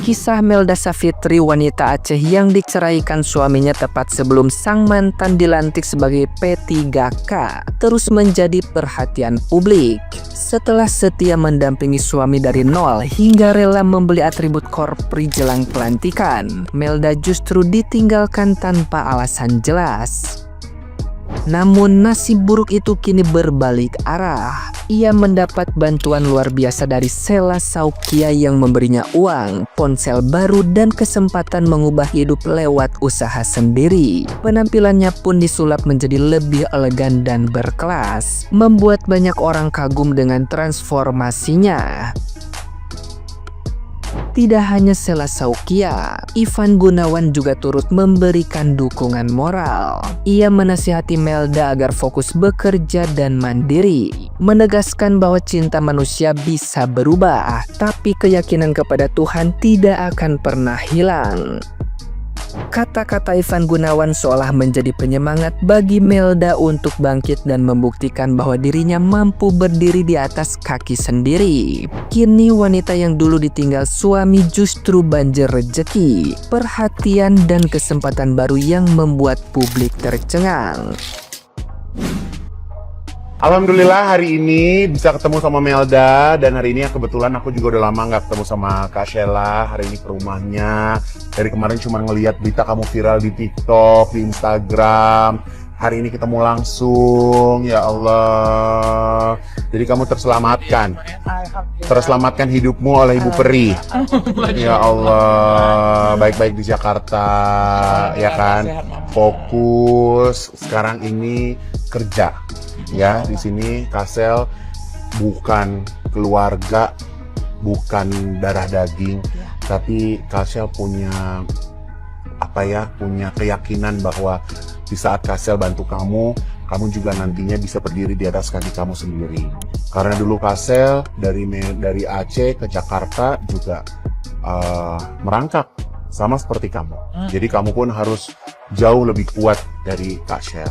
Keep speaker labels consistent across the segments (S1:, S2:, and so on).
S1: Kisah Melda Savitri, wanita Aceh yang diceraikan suaminya tepat sebelum sang mantan dilantik sebagai P3K, terus menjadi perhatian publik. Setelah setia mendampingi suami dari nol hingga rela membeli atribut korpri jelang pelantikan, Melda justru ditinggalkan tanpa alasan jelas. Namun nasib buruk itu kini berbalik arah. Ia mendapat bantuan luar biasa dari Sela Saukia yang memberinya uang, ponsel baru, dan kesempatan mengubah hidup lewat usaha sendiri. Penampilannya pun disulap menjadi lebih elegan dan berkelas, membuat banyak orang kagum dengan transformasinya. Tidak hanya Sela Saukia, Ivan Gunawan juga turut memberikan dukungan moral. Ia menasihati Melda agar fokus bekerja dan mandiri, menegaskan bahwa cinta manusia bisa berubah, tapi keyakinan kepada Tuhan tidak akan pernah hilang. Kata-kata Ivan Gunawan seolah menjadi penyemangat bagi Melda untuk bangkit dan membuktikan bahwa dirinya mampu berdiri di atas kaki sendiri. Kini wanita yang dulu ditinggal suami justru banjir rejeki, perhatian, dan kesempatan baru yang membuat publik tercengang.
S2: Alhamdulillah hari ini bisa ketemu sama Melda, dan hari ini kebetulan aku juga udah lama nggak ketemu sama Kak Sheila. Hari ini ke rumahnya. Dari kemarin cuma ngelihat berita kamu viral di TikTok, di Instagram. Hari ini ketemu langsung, ya Allah. Jadi kamu terselamatkan. Terselamatkan hidupmu oleh Ibu Peri. Ya Allah, baik-baik di Jakarta, ya kan. Fokus sekarang ini kerja. Ya, di sini Kasel bukan keluarga, bukan darah daging, tapi Kasel punya punya keyakinan bahwa di saat Kasel bantu kamu, kamu juga nantinya bisa berdiri di atas kaki kamu sendiri. Karena dulu Kasel dari Aceh ke Jakarta juga merangkak sama seperti kamu. Jadi kamu pun harus jauh lebih kuat dari Kasel.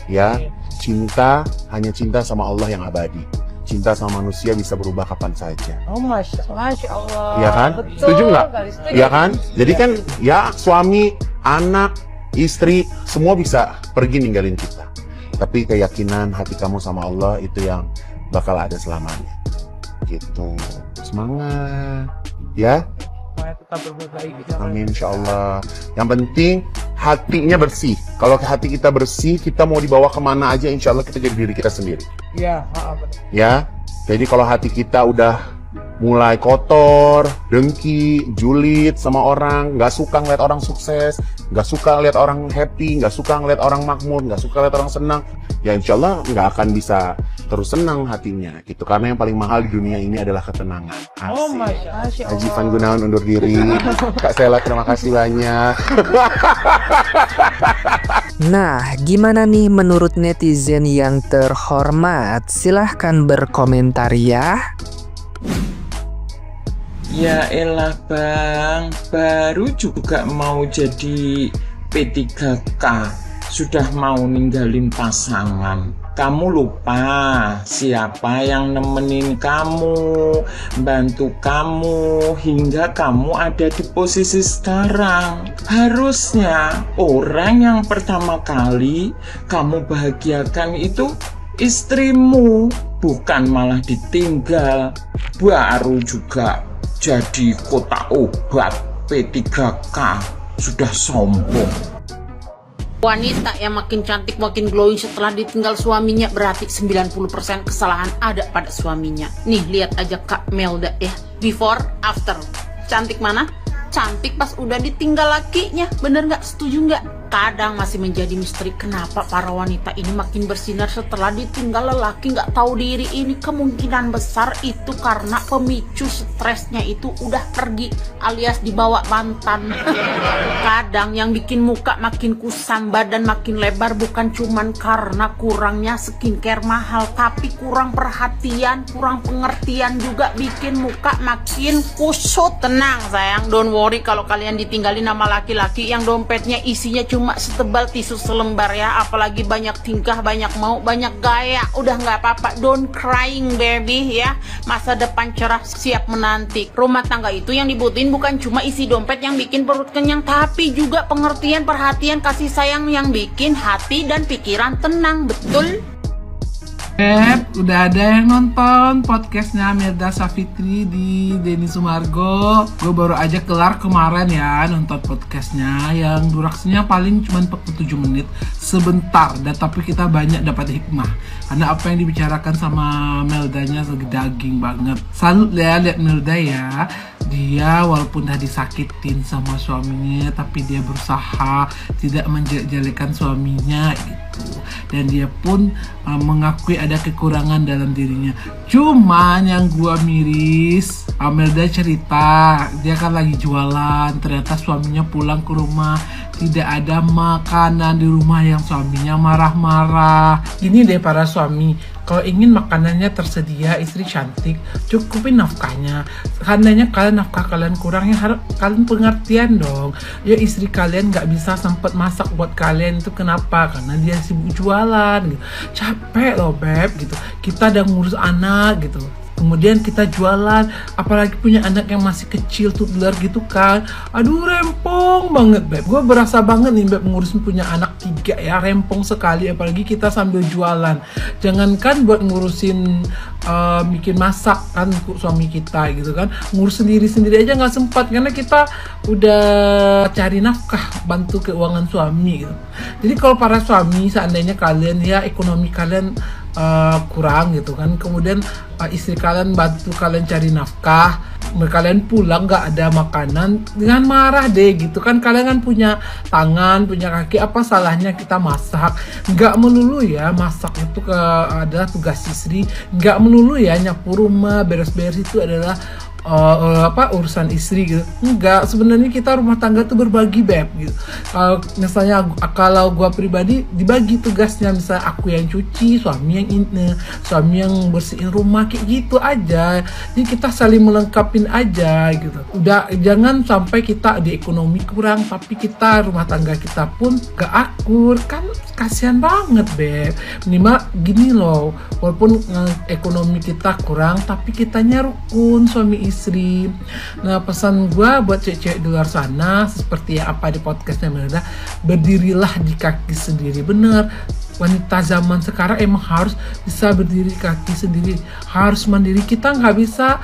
S2: Ya. Cinta, hanya cinta sama Allah yang abadi. Cinta sama manusia bisa berubah kapan saja.
S3: Oh, Masya Allah.
S2: Iya kan?
S3: Betul,
S2: Setuju nggak?
S3: setuju.
S2: Iya kan? Jadi kan ya suami, anak, istri, semua bisa pergi ninggalin kita. Tapi keyakinan hati kamu sama Allah itu yang bakal ada selamanya. Gitu. Semangat. Ya?
S3: Tetap berbuat baik.
S2: Amin, insya Allah. Yang penting hatinya bersih. Kalau hati kita bersih, kita mau dibawa kemana aja, insya Allah kita jadi diri kita sendiri.
S3: Iya,
S2: Ya, jadi kalau hati kita udah mulai kotor, dengki, julid sama orang, nggak suka ngeliat orang sukses, nggak suka ngeliat orang happy, nggak suka ngeliat orang makmur, nggak suka ngeliat orang senang, ya insya Allah nggak akan bisa terus senang hatinya gitu. Karena yang paling mahal di dunia ini adalah ketenangan. Asik.
S3: Oh, Masya Allah.
S2: Haji Ivan Gunawan undur diri. Kak Sheila, terima kasih banyak.
S1: Nah, gimana nih menurut netizen yang terhormat? Silahkan berkomentar ya.
S4: Ya elah bang, baru juga mau jadi P3K, sudah mau ninggalin pasangan. Kamu lupa siapa yang nemenin kamu, bantu kamu, hingga kamu ada di posisi sekarang. Harusnya orang yang pertama kali kamu bahagiakan itu istrimu, bukan malah ditinggal. Baru juga jadi kota obat P3K, sudah sombong.
S5: Wanita yang makin cantik, makin glowing setelah ditinggal suaminya, berarti 90% kesalahan ada pada suaminya. Nih, lihat aja Kak Melda ya, before, after. Cantik mana? Cantik pas udah ditinggal lakinya. Bener nggak? Setuju nggak? Kadang masih menjadi misteri kenapa para wanita ini makin bersinar setelah ditinggal lelaki nggak tahu diri ini. Kemungkinan besar itu karena pemicu stresnya itu udah pergi alias dibawa mantan. Kadang yang bikin muka makin kusam, badan makin lebar bukan cuman karena kurangnya skincare mahal, tapi kurang perhatian, kurang pengertian juga bikin muka makin kusut. Tenang sayang, don't worry kalau kalian ditinggalin sama laki-laki yang dompetnya isinya cuma cuma setebal tisu selembar ya, apalagi banyak tingkah, banyak mau, banyak gaya. Udah nggak apa-apa, don't crying baby ya. Masa depan cerah siap menanti. Rumah tangga itu yang dibutuhin bukan cuma isi dompet yang bikin perut kenyang, tapi juga pengertian, perhatian, kasih sayang yang bikin hati dan pikiran tenang, betul?
S3: Udah ada yang nonton podcastnya Melda Safitri di Denny Sumargo. Gue baru aja kelar kemarin ya nonton podcastnya yang durasinya paling cuma 47 menit. Sebentar, tapi kita banyak dapat hikmah. Karena apa yang dibicarakan sama Meldanya daging banget. Salut ya lihat Melda ya. Dia walaupun udah disakitin sama suaminya, tapi dia berusaha tidak menjelek-jelekan suaminya gitu. Dan dia pun mengakui ada kekurangan dalam dirinya. Cuman yang gua miris, Melda cerita dia kan lagi jualan, ternyata suaminya pulang ke rumah tidak ada makanan di rumah, yang suaminya marah-marah. Ini deh para suami, kalau ingin makanannya tersedia, istri cantik, cukupin nafkahnya. Seandainya nafkah kalian kurang, ya harus kalian pengertian dong. Ya istri kalian nggak bisa sempat masak buat kalian, itu kenapa? Karena dia sibuk jualan gitu. Capek loh beb gitu. Kita udah ngurus anak gitu. Kemudian kita jualan, apalagi punya anak yang masih kecil toddler gitu kan. Aduh rempong banget beb. Gue berasa banget nih beb ngurusin punya anak 3 ya, rempong sekali. Apalagi kita sambil jualan. Jangankan buat ngurusin bikin masak kan suami kita gitu kan. Ngurus sendiri-sendiri aja gak sempat, karena kita udah cari nafkah, bantu keuangan suami gitu. Jadi kalau para suami, seandainya kalian ya ekonomi kalian kurang gitu kan, kemudian istri kalian bantu kalian cari nafkah, kalian pulang gak ada makanan, dengan marah deh gitu kan. Kalian kan punya tangan, punya kaki, apa salahnya kita masak? Gak melulu ya masak itu adalah tugas istri, gak melulu ya nyapu rumah, beres-beres itu adalah urusan istri gitu. Enggak, sebenarnya kita rumah tangga tuh berbagi beb gitu. Misalnya kalau gua pribadi dibagi tugasnya, misalnya aku yang cuci, suami yang bersihin rumah, kayak gitu aja. Jadi kita saling melengkapin aja gitu. Udah, jangan sampai kita di ekonomi kurang tapi kita rumah tangga kita pun gak akur, kan kasihan banget beb. Minimal gini loh, walaupun ekonomi kita kurang tapi kitanya rukun suami istri. Nah pesan gue buat cewek-cewek di luar sana, seperti apa di podcastnya Melda, berdirilah di kaki sendiri. Bener, wanita zaman sekarang emang harus bisa berdiri kaki sendiri, harus mandiri. Kita nggak bisa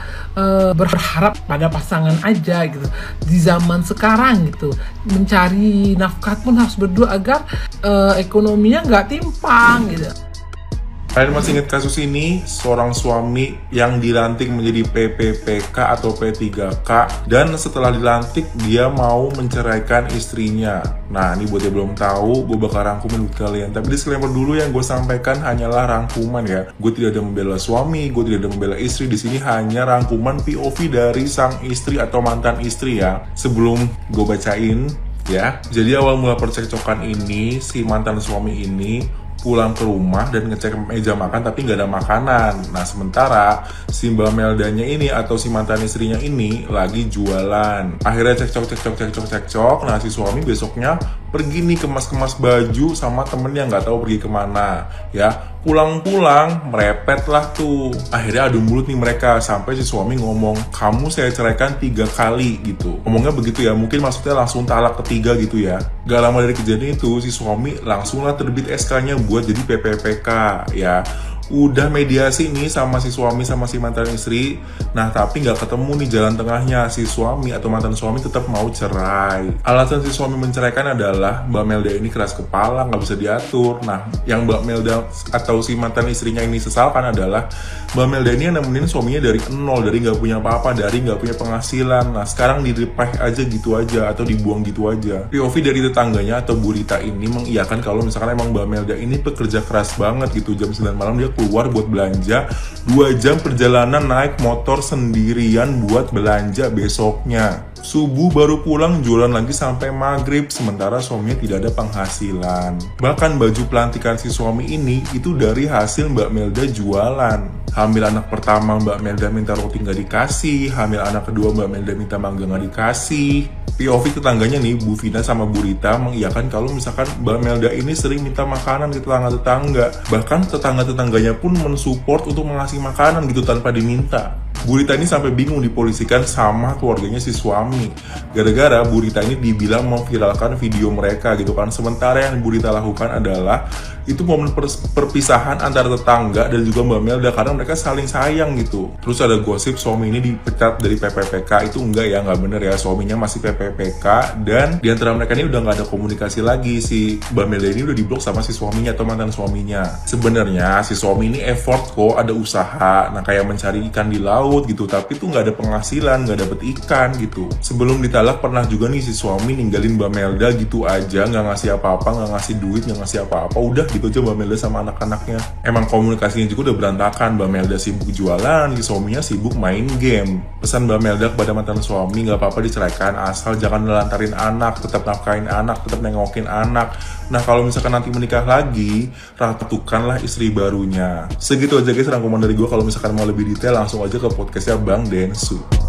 S3: berharap pada pasangan aja gitu. Di zaman sekarang gitu, mencari nafkah pun harus berdua agar ekonominya nggak timpang gitu.
S2: Kalian masih ingat kasus ini? Seorang suami yang dilantik menjadi PPPK atau P3K, dan setelah dilantik dia mau menceraikan istrinya. Nah ini buat yang belum tahu, gue bakal rangkumin buat kalian. Tapi disclaimer dulu, yang gue sampaikan hanyalah rangkuman ya. Gue tidak ada membela suami, gue tidak ada membela istri. Di sini hanya rangkuman POV dari sang istri atau mantan istri ya. Sebelum gue bacain ya. Jadi awal mula percekcokan ini, si mantan suami ini pulang ke rumah dan ngecek meja makan tapi nggak ada makanan. Nah sementara si Mbak Meldanya ini atau si mantan istrinya ini lagi jualan. Akhirnya cekcok. Nah si suami besoknya pergi nih kemas-kemas baju sama temennya, nggak tahu pergi kemana ya. Pulang-pulang merepet lah tuh. Akhirnya adu mulut nih mereka, sampai si suami ngomong, kamu saya ceraikan 3 kali gitu. Ngomongnya begitu ya, mungkin maksudnya langsung talak ketiga gitu ya. Gak lama dari kejadian itu si suami langsung lah terbit SK-nya buat jadi PPPK ya. Udah mediasi nih sama si suami sama si mantan istri. Nah tapi gak ketemu nih jalan tengahnya. Si suami atau mantan suami tetap mau cerai. Alasan si suami menceraikan adalah Mbak Melda ini keras kepala, gak bisa diatur. Nah yang Mbak Melda atau si mantan istrinya ini sesalkan adalah Mbak Melda ini yang nemenin suaminya dari nol, dari gak punya apa-apa, dari gak punya penghasilan. Nah sekarang direpeh aja gitu aja, atau dibuang gitu aja. POV dari tetangganya atau Bu Rita ini mengiyakan kalau misalkan emang Mbak Melda ini pekerja keras banget gitu. Jam 9 malam dia keluar buat belanja, 2 jam perjalanan naik motor sendirian buat belanja besoknya. Subuh baru pulang, jualan lagi sampai maghrib, sementara suaminya tidak ada penghasilan. Bahkan baju pelantikan si suami ini itu dari hasil Mbak Melda jualan. Hamil anak pertama Mbak Melda minta roti nggak dikasih, hamil anak kedua Mbak Melda minta mangga nggak dikasih.
S6: POV tetangganya nih, Bu Vina sama Bu Rita mengiyakan kalau misalkan Mbak Melda ini sering minta makanan ke tetangga-tetangga. Bahkan tetangga-tetangganya pun mensupport untuk mengasih makanan gitu tanpa diminta. Bu Rita ini sampai bingung dipolisikan sama keluarganya si suami. Gara-gara Bu Rita ini dibilang memviralkan video mereka gitu kan. Sementara yang Bu Rita lakukan adalah itu momen perpisahan antara tetangga dan juga Mbak Melda karena mereka saling sayang gitu. Terus ada gosip suami ini dipecat dari PPPK. Itu enggak ya, nggak bener ya. Suaminya masih PPPK dan di antara mereka ini udah nggak ada komunikasi lagi. Si Mbak Melda ini udah diblok sama si suaminya atau mantan suaminya. Sebenarnya si suami ini effort kok, ada usaha. Nah kayak mencari ikan di laut gitu, tapi tuh nggak ada penghasilan, nggak dapet ikan gitu. Sebelum ditalak pernah juga nih si suami ninggalin Mbak Melda gitu aja, nggak ngasih apa-apa, nggak ngasih duit, nggak ngasih apa-apa, udah gitu aja Mbak Melda sama anak-anaknya. Emang komunikasinya juga udah berantakan. Mbak Melda sibuk jualan, si suaminya sibuk main game. Pesan Mbak Melda kepada mantan suami, nggak apa-apa diceraikan asal jangan nelantarin anak, tetap nafkahin anak, tetap nengokin anak. Nah kalau misalkan nanti menikah lagi, ratukanlah istri barunya. Segitu aja guys rangkuman dari gue. Kalau misalkan mau lebih detail langsung aja ke podcastnya Bang Densu.